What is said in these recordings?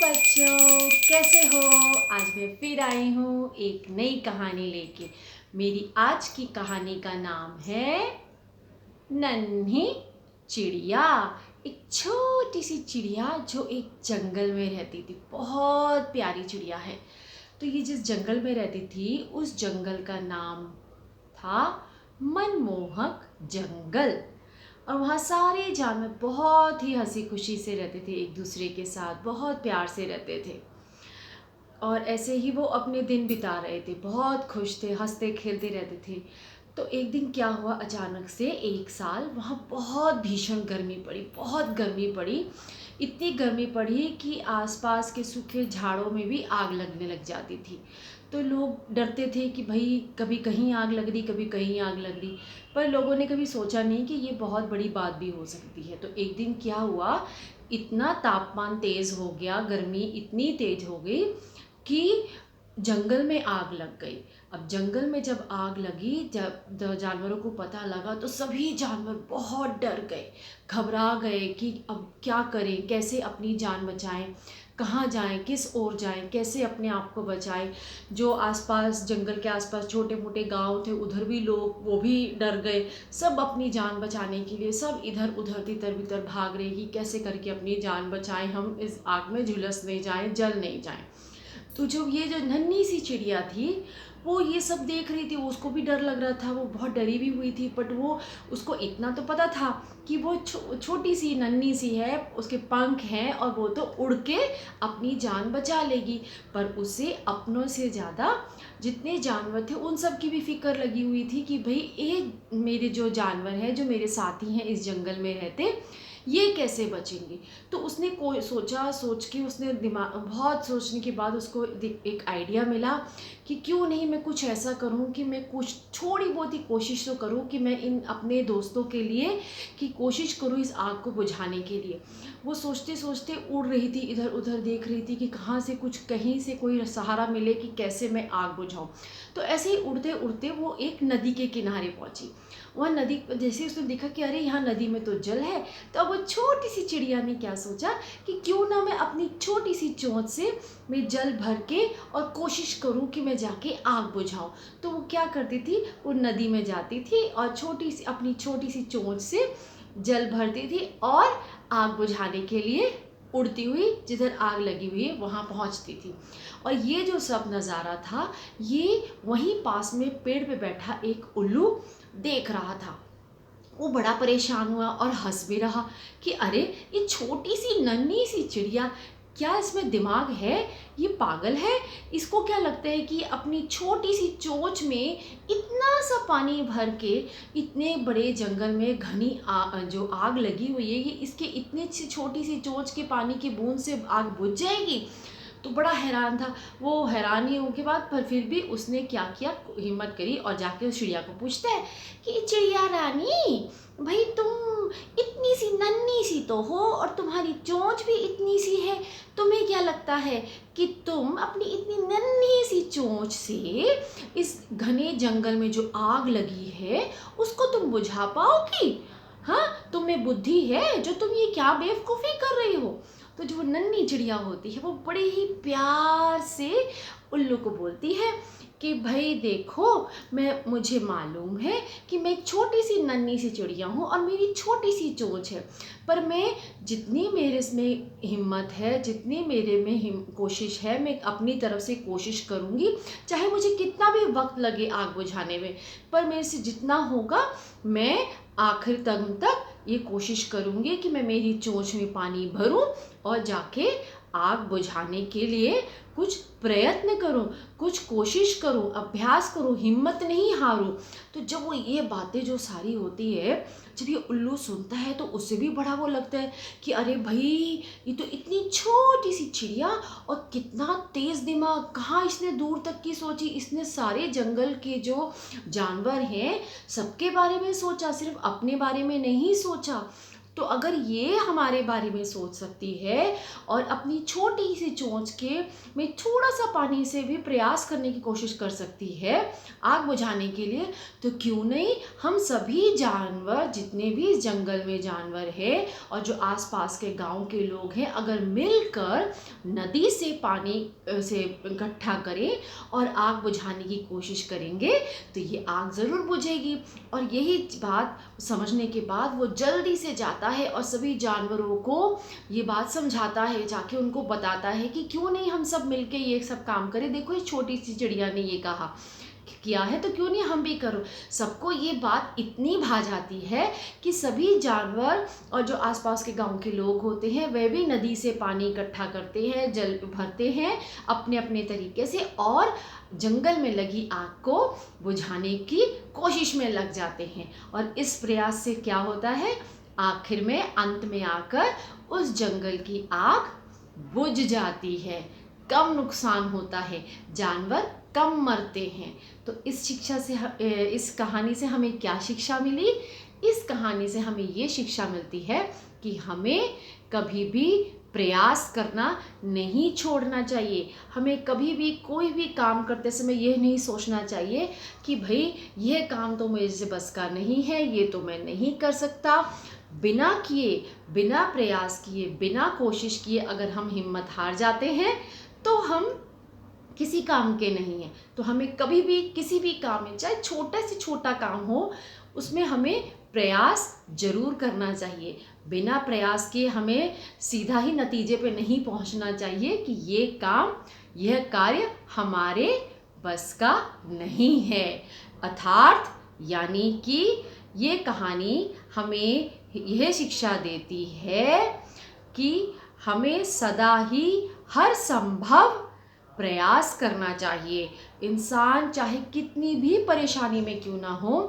बच्चों, कैसे हो। आज मैं फिर आई हूँ एक नई कहानी लेके। मेरी आज की कहानी का नाम है नन्ही चिड़िया। एक छोटी सी चिड़िया जो एक जंगल में रहती थी। बहुत प्यारी चिड़िया है। तो ये जिस जंगल में रहती थी उस जंगल का नाम था मनमोहक जंगल। और वहाँ सारे जानवर बहुत ही हंसी खुशी से रहते थे, एक दूसरे के साथ बहुत प्यार से रहते थे। और ऐसे ही वो अपने दिन बिता रहे थे, बहुत खुश थे, हंसते खेलते रहते थे। तो एक दिन क्या हुआ, अचानक से एक साल वहाँ बहुत भीषण गर्मी पड़ी, बहुत गर्मी पड़ी। इतनी गर्मी पड़ी कि आसपास के सूखे झाड़ों में भी आग लगने लग जाती थी। तो लोग डरते थे कि भाई कभी कहीं आग लग रही, कभी कहीं आग लग रही। पर लोगों ने कभी सोचा नहीं कि ये बहुत बड़ी बात भी हो सकती है। तो एक दिन क्या हुआ, इतना तापमान तेज़ हो गया, गर्मी इतनी तेज हो गई कि जंगल में आग लग गई। अब जंगल में जब आग लगी, जब जानवरों को पता लगा तो सभी जानवर बहुत डर गए, घबरा गए कि अब क्या करें, कैसे अपनी जान बचाएं, कहाँ जाएं, किस ओर जाएं, कैसे अपने आप को बचाएं। जो आसपास जंगल के आसपास छोटे मोटे गांव थे उधर भी लोग वो भी डर गए। सब अपनी जान बचाने के लिए सब इधर उधर तितर बितर भाग रहे कि कैसे करके अपनी जान बचाएं, हम इस आग में झुलस नहीं जाएं, जल नहीं जाएं। तो जो नन्ही सी चिड़िया थी वो ये सब देख रही थी, उसको भी डर लग रहा था, वो बहुत डरी भी हुई थी। बट वो उसको इतना तो पता था कि वो छोटी सी नन्ही सी है, उसके पंख हैं और वो तो उड़ के अपनी जान बचा लेगी। पर उसे अपनों से ज़्यादा जितने जानवर थे उन सब की भी फिक्र लगी हुई थी कि भाई ये मेरे जो जानवर हैं, जो मेरे साथी हैं इस जंगल में रहते, ये कैसे बचेंगे। तो उसने कोई सोच के उसने दिमाग बहुत सोचने के बाद उसको एक आइडिया मिला कि क्यों नहीं मैं कुछ ऐसा करूं कि मैं कुछ थोड़ी बहुत ही कोशिश तो करूं कि मैं इन अपने दोस्तों के लिए कि कोशिश करूं इस आग को बुझाने के लिए। वो सोचते सोचते उड़ रही थी, इधर उधर देख रही थी कि कहाँ से कुछ कहीं से कोई सहारा मिले कि कैसे मैं आग बुझाऊं। तो ऐसे ही उड़ते उड़ते वो एक नदी के किनारे पहुंची। वह नदी जैसे उसने देखा कि अरे यहाँ नदी में तो जल है। तो अब वो छोटी सी चिड़िया ने क्या सोचा कि क्यों ना मैं अपनी छोटी सी चोंच से मैं जल भर के और कोशिश करूं कि मैं जाके आग बुझाऊं। तो वो क्या करती थी, वो नदी में जाती थी और अपनी छोटी सी चोंच से जल भरती थी और आग बुझाने के लिए उड़ती हुई जिधर आग लगी हुई है वहाँ पहुँचती थी। और ये जो सब नज़ारा था ये वहीं पास में पेड़ पे बैठा एक उल्लू देख रहा था। वो बड़ा परेशान हुआ और हंस भी रहा कि अरे ये छोटी सी नन्ही सी चिड़िया, क्या इसमें दिमाग है, ये पागल है। इसको क्या लगता है कि अपनी छोटी सी चोंच में इतना सा पानी भर के इतने बड़े जंगल में जो आग लगी हुई है, ये इसके इतनी सी छोटी सी चोंच के पानी की बूंद से आग बुझ जाएगी। तो बड़ा हैरान था वो। हैरानी के बाद पर फिर भी उसने क्या किया, हिम्मत करी और जाके उस चिड़िया को पूछता है कि चिड़िया रानी, भाई तुम इतनी सी नन्ही सी तो हो और तुम्हारी चोंच भी इतनी सी है, तुम्हें क्या लगता है कि तुम अपनी इतनी नन्ही सी चोंच से इस घने जंगल में जो आग लगी है उसको तुम बुझा पाओगी? हाँ, तुम्हें बुद्धि है जो तुम ये क्या बेवकूफ़ी कर रही हो? तो जो वो नन्ही चिड़िया होती है वो बड़े ही प्यार से उल्लू को बोलती है कि भाई देखो, मुझे मालूम है कि मैं एक छोटी सी नन्ही सी चिड़िया हूँ और मेरी छोटी सी चोंच है। पर मैं जितनी मेरे में हिम्मत है, जितनी मेरे में कोशिश है, मैं अपनी तरफ से कोशिश करूँगी, चाहे मुझे कितना भी वक्त लगे आग बुझाने में। पर मेरे से जितना होगा मैं आखिर तक ये कोशिश करूँगी कि मैं मेरी चोंच में पानी भरूँ और जाके आग बुझाने के लिए कुछ प्रयत्न करूं, कुछ कोशिश करूं, अभ्यास करूं, हिम्मत नहीं हारूं। तो जब वो ये बातें जो सारी होती है, जब ये उल्लू सुनता है तो उसे भी बड़ा वो लगता है कि अरे भाई ये तो इतनी छोटी सी चिड़िया और कितना तेज़ दिमाग, कहाँ इसने दूर तक की सोची। इसने सारे जंगल के जो जानवर हैं सबके बारे में सोचा, सिर्फ अपने बारे में नहीं सोचा। तो अगर ये हमारे बारे में सोच सकती है और अपनी छोटी सी चोंच के में थोड़ा सा पानी से भी प्रयास करने की कोशिश कर सकती है आग बुझाने के लिए, तो क्यों नहीं हम सभी जानवर, जितने भी जंगल में जानवर हैं और जो आसपास के गांव के लोग हैं, अगर मिलकर नदी से पानी से इकट्ठा करें और आग बुझाने की कोशिश करेंगे तो ये आग ज़रूर बुझेगी। और यही बात समझने के बाद वो जल्दी से जाता है और सभी जानवरों को ये बात समझाता है, जाके उनको बताता है कि क्यों नहीं हम सब मिलके ये सब काम करें। देखो, ये छोटी सी चिड़िया ने ये कहा किया है तो क्यों नहीं हम भी करो। सबको ये बात इतनी भा जाती है कि सभी जानवर और जो आसपास के गांव के लोग होते हैं वे भी नदी से पानी इकट्ठा करते हैं, जल भरते हैं अपने अपने तरीके से और जंगल में लगी आग को बुझाने की कोशिश में लग जाते हैं। और इस प्रयास से क्या होता है, आखिर में अंत में आकर उस जंगल की आग बुझ जाती है, कम नुकसान होता है, जानवर कम मरते हैं। तो इस शिक्षा से इस कहानी से हमें क्या शिक्षा मिली? इस कहानी से हमें ये शिक्षा मिलती है कि हमें कभी भी प्रयास करना नहीं छोड़ना चाहिए। हमें कभी भी कोई भी काम करते समय ये नहीं सोचना चाहिए कि भाई यह काम तो मेरे से बस का नहीं है, ये तो मैं नहीं कर सकता। बिना किए, बिना प्रयास किए, बिना कोशिश किए अगर हम हिम्मत हार जाते हैं तो हम किसी काम के नहीं हैं। तो हमें कभी भी किसी भी काम में, चाहे छोटा से छोटा काम हो, उसमें हमें प्रयास जरूर करना चाहिए। बिना प्रयास के हमें सीधा ही नतीजे पे नहीं पहुंचना चाहिए कि ये काम, यह कार्य हमारे बस का नहीं है। अर्थात यानी कि ये कहानी हमें यह शिक्षा देती है कि हमें सदा ही हर संभव प्रयास करना चाहिए। इंसान चाहे कितनी भी परेशानी में क्यों ना हो,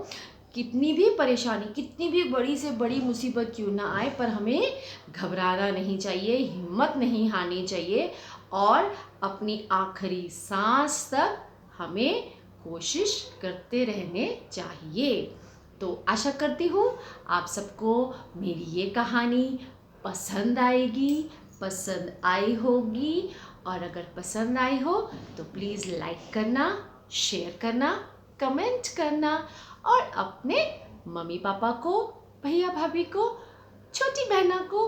कितनी भी परेशानी, कितनी भी बड़ी से बड़ी मुसीबत क्यों ना आए, पर हमें घबराना नहीं चाहिए, हिम्मत नहीं हारनी चाहिए और अपनी आखिरी सांस तक हमें कोशिश करते रहने चाहिए। तो आशा करती हूँ आप सबको मेरी ये कहानी पसंद आएगी, पसंद आई होगी। और अगर पसंद आई हो तो प्लीज़ लाइक करना, शेयर करना, कमेंट करना और अपने मम्मी पापा को, भैया भाभी को, छोटी बहना को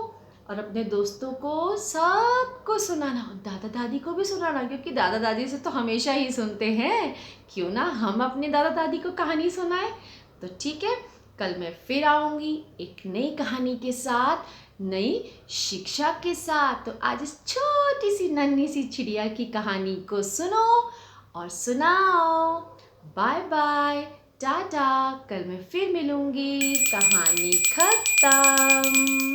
और अपने दोस्तों को, सबको सुनाना, दादा दादी को भी सुनाना, क्योंकि दादा दादी से तो हमेशा ही सुनते हैं। क्यों ना हम अपने दादा दादी को कहानी सुनाएं। तो ठीक है, कल मैं फिर आऊँगी एक नई कहानी के साथ, नई शिक्षा के साथ। तो आज इस छोटी सी नन्ही सी चिड़िया की कहानी को सुनो और सुनाओ। Bye bye, ta-ta. कल मैं फिर मिलूँगी। कहानी खत्म।